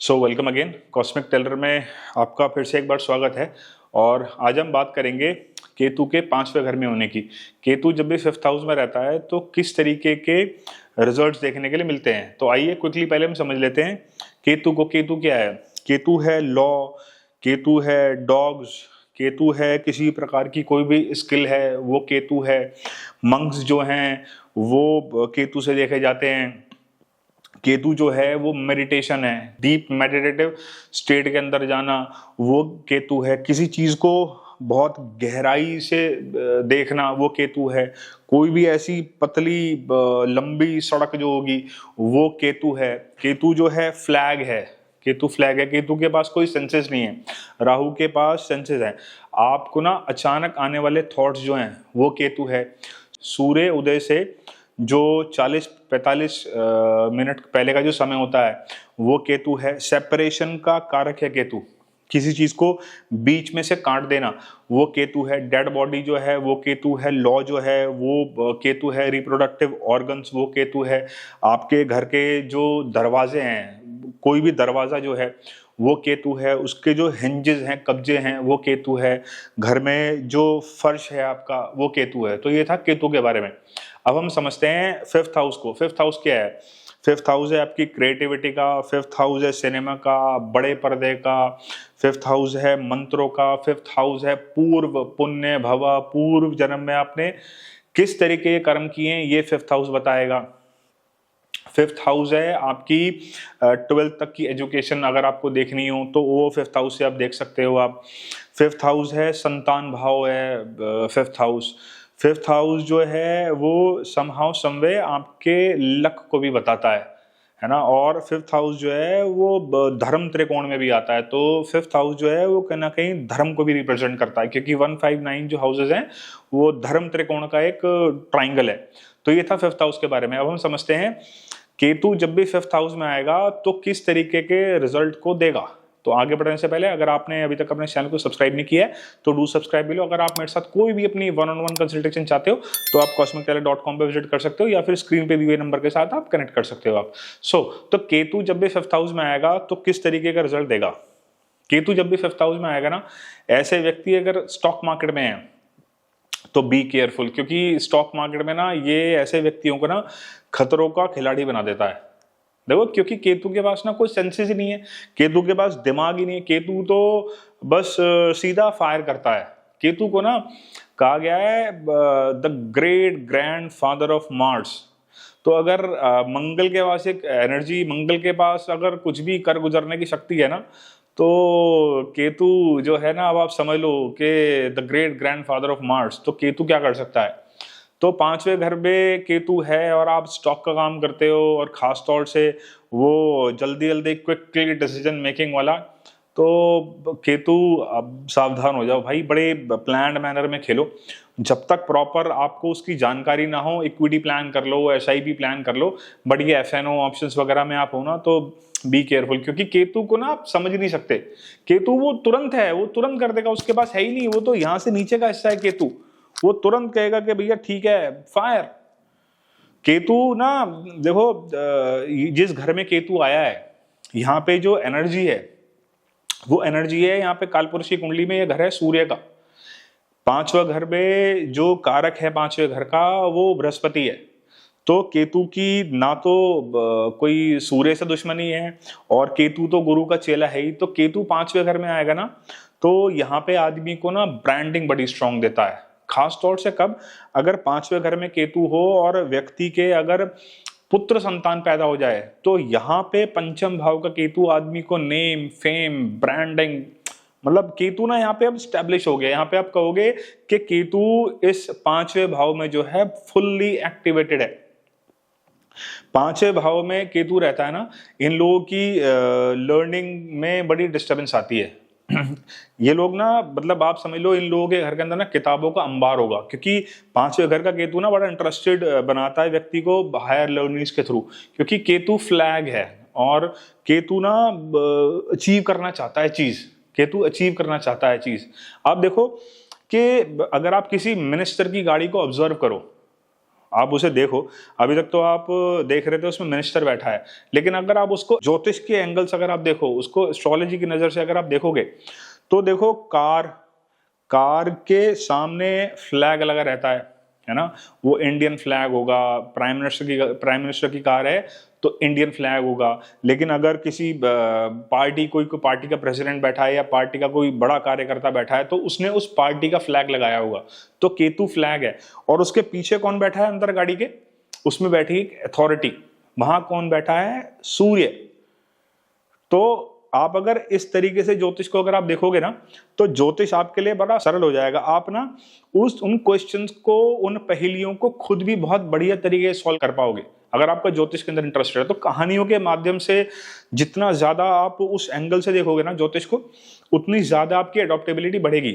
सो welcome again cosmic tailor में आपका फिर से एक बार स्वागत है। और आज हम बात करेंगे केतु के 5वें घर में होने की। केतु जब भी 5th हाउस में रहता है तो किस तरीके के रिजल्ट्स देखने के लिए मिलते हैं। तो आइए क्विकली पहले हम समझ लेते हैं केतु को। केतु क्या है? केतु है लॉ, केतु है डॉग्स, केतु है किसी प्रकार की कोई भी स्किल है वो केतु है। मंक्स जो हैं वो केतु से देखे जाते हैं। केतु जो है वो मेडिटेशन है, डीप मेडिटेटिव स्टेट के अंदर जाना वो केतु है। किसी चीज को बहुत गहराई से देखना वो केतु है। कोई भी ऐसी पतली लंबी सड़क जो होगी वो केतु है। केतु जो है फ्लैग है, केतु फ्लैग है। केतु के पास कोई सेंसेस नहीं है, राहु के पास सेंसेस है। आपको ना अचानक आने वाले थॉट्स जो हैं वो केतु है। सूर्य उदय से जो 40-45 मिनट पहले का जो समय होता है वो केतु है। सेपरेशन का कारक है केतु, किसी चीज को बीच में से काट देना वो केतु है। डेड बॉडी जो है वो केतु है। लॉ जो है वो केतु है। रिप्रोडक्टिव ऑर्गन्स वो केतु है। आपके घर के जो दरवाजे हैं, कोई भी दरवाजा जो है वो केतु है। उसके जो हिंजेस हैं, कब्जे हैं वो केतु है। घर में जो फर्श है आपका वो केतु है। तो ये था केतु के बारे में। अब हम समझते हैं 5th हाउस को। 5th हाउस क्या है? 5th हाउस है आपकी क्रिएटिविटी का। 5th हाउस है सिनेमा का, बड़े पर्दे का। 5th हाउस है मंत्रों का। 5th हाउस है पूर्व पुण्य भवा, पूर्व जन्म में आपने किस तरीके के कर्म किए हैं ये 5th हाउस बताएगा। 5th हाउस है आपकी 12th तक की एजुकेशन अगर आपको देखनी हो तो वो 5th हाउस से आप देख सकते हो आप। 5th हाउस है संतान भाव है 5th हाउस। 5th हाउस जो है वो समहाउ समवे आपके लक को भी बताता है ना। और 5th हाउस जो है वो धर्म त्रिकोण में भी आता है। तो 5th हाउस जो है वो कहीं ना कहीं धर्म को भी रिप्रेजेंट करता है, क्योंकि 159 जो हाउसेज हैं वो धर्म त्रिकोण का एक ट्राइंगल है। तो ये था 5th हाउस के बारे में। अब हम समझते हैं केतु जब भी 5th हाउस में आएगा तो किस तरीके के रिजल्ट को देगा। तो आगे बढ़ने से पहले अगर आपने अभी तक अपने चैनल को सब्सक्राइब नहीं किया है तो डू सब्सक्राइब भी लो। अगर आप मेरे साथ कोई भी अपनी 1-on-1 कंसल्टेशन चाहते हो तो आप cosmictailor.com पे विजिट कर सकते हो, या फिर स्क्रीन पे दिए हुए नंबर के साथ आप कनेक्ट कर सकते हो आप। तो केतु जब भी 5th हाउस में आएगा तो किस तरीके का रिजल्ट देगा। केतु जब भी 5th हाउस में आएगा ना, ऐसे व्यक्ति अगर स्टॉक मार्केट में है तो बी केयरफुल, क्योंकि स्टॉक मार्केट में ना ये ऐसे व्यक्तियों को ना खतरों का खिलाड़ी बना देता है। देखो, क्योंकि केतु के पास ना कोई सेंसेस ही नहीं है, केतु के पास दिमाग ही नहीं है। केतु तो बस सीधा फायर करता है। केतु को ना कहा गया है the great grand father of Mars. तो अगर मंगल के पास एक एनर्जी, मंगल के पास अगर कुछ भी कर गुजरने की शक्ति है ना, तो केतु जो है ना, अब आप समझ लो कि the great grand father of Mars. तो केतु क्या कर सकता है? तो 5वें घर में केतु है और आप स्टॉक का काम करते हो, और खास तौर से वो जल्दी जल्दी क्विकली डिसीजन मेकिंग वाला, तो केतु अब सावधान हो जाओ भाई। बड़े प्लान्ड मैनर में खेलो। जब तक प्रॉपर आपको उसकी जानकारी ना हो, इक्विटी प्लान कर लो, SIP प्लान कर लो, बट ये FNO ऑप्शंस वगैरह में आप हो ना तो बी केयरफुल, क्योंकि केतु को ना आप समझ नहीं सकते। केतु वो तुरंत है, वो तुरंत कर देगा, उसके पास है ही नहीं। वो तो यहाँ से नीचे का हिस्सा है केतु, वो तुरंत कहेगा कि भैया ठीक है फायर। केतु ना देखो, जिस घर में केतु आया है यहाँ पे जो एनर्जी है वो एनर्जी है यहाँ पे कालपुरुष की कुंडली में। ये घर है सूर्य का। 5वां घर में जो कारक है 5वें घर का वो बृहस्पति है। तो केतु की ना तो कोई सूर्य से दुश्मनी है, और केतु तो गुरु का चेला है ही। तो केतु 5वें घर में आएगा ना तो यहाँ पे आदमी को ना ब्रांडिंग बड़ी स्ट्रांग देता है। खास तौर से कब? अगर 5वें घर में केतु हो और व्यक्ति के अगर पुत्र संतान पैदा हो जाए, तो यहाँ पे 5म भाव का केतु आदमी को नेम, फेम, ब्रांडिंग, मतलब केतु ना यहाँ पे अब स्टैब्लिश हो गया। यहाँ पे आप कहोगे कि केतु इस 5वें भाव में जो है फुल्ली एक्टिवेटेड है। 5वें भाव में केतु रहता है ना, इन लोगों की लर्निंग में बड़ी डिस्टर्बेंस आती है। ये लोग ना, मतलब आप समझ लो इन लोगों के घर के अंदर ना किताबों का अंबार होगा, क्योंकि 5वें घर का केतु ना बड़ा इंटरेस्टेड बनाता है व्यक्ति को हायर लर्निंग्स के थ्रू, क्योंकि केतु फ्लैग है और केतु ना अचीव करना चाहता है चीज। केतु अचीव करना चाहता है चीज। आप देखो कि अगर आप किसी मिनिस्टर की गाड़ी को ऑब्जर्व करो, आप उसे देखो, अभी तक तो आप देख रहे थे उसमें मिनिस्टर बैठा है, लेकिन अगर आप उसको ज्योतिष के एंगल से अगर आप देखो, उसको एस्ट्रोलॉजी की नजर से अगर आप देखोगे, तो देखो कार के सामने फ्लैग लगा रहता है ना, वो इंडियन फ्लैग होगा। प्राइम मिनिस्टर की कार है तो इंडियन फ्लैग होगा। लेकिन अगर किसी कोई पार्टी का प्रेसिडेंट बैठा है या पार्टी का कोई बड़ा कार्यकर्ता बैठा है, तो उसने उस पार्टी का फ्लैग लगाया होगा, तो केतु फ्लैग है। और उसके पीछे कौन बैठा है अंदर गाड़ी के, उसमें बैठी एक अथॉरिटी, वहां कौन बैठा है, सूर्य। तो आप अगर इस तरीके से ज्योतिष को अगर आप देखोगे ना, तो ज्योतिष आपके लिए बड़ा सरल हो जाएगा। आप ना उन क्वेश्चंस को, उन पहेलियों को खुद भी बहुत बढ़िया तरीके से सॉल्व कर पाओगे अगर आपका ज्योतिष के अंदर इंटरेस्ट है। तो कहानियों के माध्यम से जितना ज्यादा आप उस एंगल से देखोगे ना ज्योतिष को, उतनी ज्यादा आपकी अडॉप्टेबिलिटी बढ़ेगी।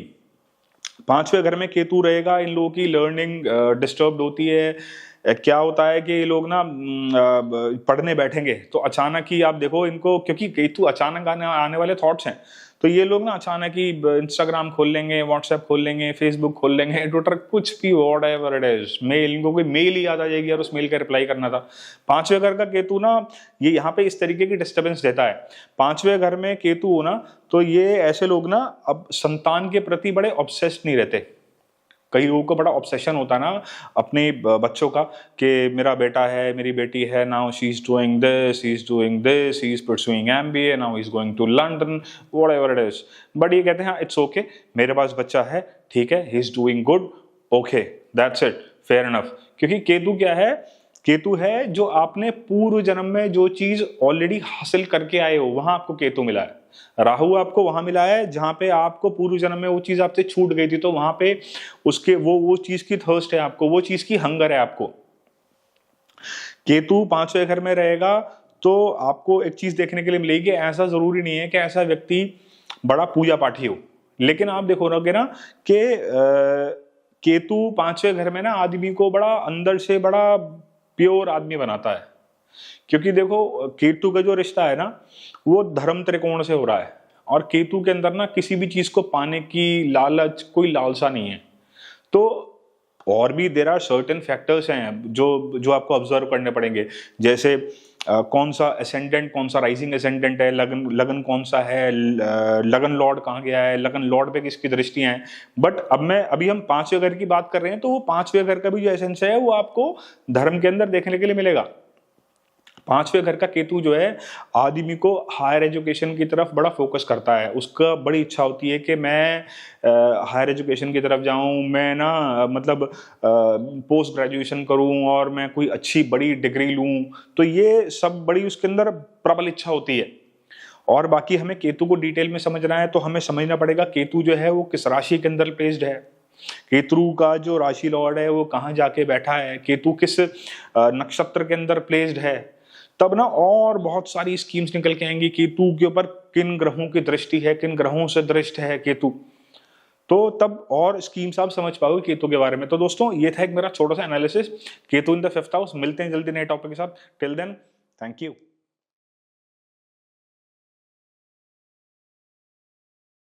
5वें घर में केतु रहेगा, इन लोगों की लर्निंग डिस्टर्ब होती है। क्या होता है कि ये लोग ना पढ़ने बैठेंगे तो अचानक ही आप देखो इनको, क्योंकि केतु अचानक आने वाले थॉट्स हैं, तो ये लोग ना अचानक ही इंस्टाग्राम खोल लेंगे, व्हाट्सएप खोल लेंगे, फेसबुक खोल लेंगे, ट्विटर, कुछ भी, व्हाटएवर इट इज, मेल, इनको कोई मेल ही याद आ जाएगी और उस मेल का रिप्लाई करना था। 5वें घर का केतु ना, ये यहाँ पे इस तरीके की डिस्टर्बेंस देता है। 5वें घर में केतु हो ना, तो ये ऐसे लोग ना अब संतान के प्रति बड़े ऑब्सेस्ड नहीं रहते। कई लोगों को बड़ा ऑब्सेशन होता है ना अपने बच्चों का, कि मेरा बेटा है, मेरी बेटी है, now she is doing this, he is doing this, he is pursuing MBA, now he is going to London, whatever it is. But ये कहते हैं इट्स ओके, मेरे पास बच्चा है, ठीक है, ही is doing good, okay, that's it, fair enough. क्योंकि केतु क्या है, केतु है जो आपने पूर्व जन्म में जो चीज ऑलरेडी हासिल करके आए हो, वहां आपको केतु मिला है। राहु आपको वहां मिला है जहां पे आपको पूर्व जन्म में वो चीज आपसे छूट गई थी, तो वहां पे उसके वो चीज की थर्स्ट है आपको, वो चीज की हंगर है आपको। केतु 5वें घर में रहेगा तो आपको एक चीज देखने के लिए मिलेगी। ऐसा जरूरी नहीं है कि ऐसा व्यक्ति बड़ा पूजा पाठी हो, लेकिन आप देखोगे ना कि केतु 5वें घर में ना आदमी को बड़ा अंदर से बड़ा प्योर आदमी बनाता है। क्योंकि देखो केतु का जो रिश्ता है ना, वो धर्म त्रिकोण से हो रहा है, और केतु के अंदर ना किसी भी चीज को पाने की लालच, कोई लालसा नहीं है। तो और भी देयर आर सर्टेन फैक्टर्स हैं जो आपको ऑब्जर्व करने पड़ेंगे, जैसे कौन सा एसेंडेंट, कौन सा राइजिंग एसेंडेंट है, लगन कौन सा है, लगन लॉर्ड कहाँ गया है, लगन लॉर्ड पे किसकी दृष्टियां हैं। बट अभी हम 5वें घर की बात कर रहे हैं, तो वो 5वें घर का भी जो एसेंस है वो आपको धर्म के अंदर देखने के लिए मिलेगा। 5वें घर का केतु जो है आदमी को हायर एजुकेशन की तरफ बड़ा फोकस करता है। उसका बड़ी इच्छा होती है कि मैं हायर एजुकेशन की तरफ जाऊं, मैं ना मतलब पोस्ट ग्रेजुएशन करूं और मैं कोई अच्छी बड़ी डिग्री लूं। तो ये सब बड़ी उसके अंदर प्रबल इच्छा होती है। और बाकी हमें केतु को डिटेल में समझना है तो हमें समझना पड़ेगा केतु जो है वो किस राशि के अंदर प्लेस्ड है, केतु का जो राशि लॉर्ड है वो कहाँ जाके बैठा है, केतु किस नक्षत्र के अंदर प्लेस्ड है। तब ना और बहुत सारी स्कीम्स निकल के आएंगी केतु के ऊपर, किन ग्रहों की दृष्टि है, किन ग्रहों से दृष्ट है केतु। तो तब और स्कीम्स आप समझ पाओगे केतु के बारे में। तो दोस्तों ये था एक मेरा छोटा सा analysis Ketu in the 5th house. मिलते हैं जल्दी नए टॉपिक के साथ। Till then, thank you.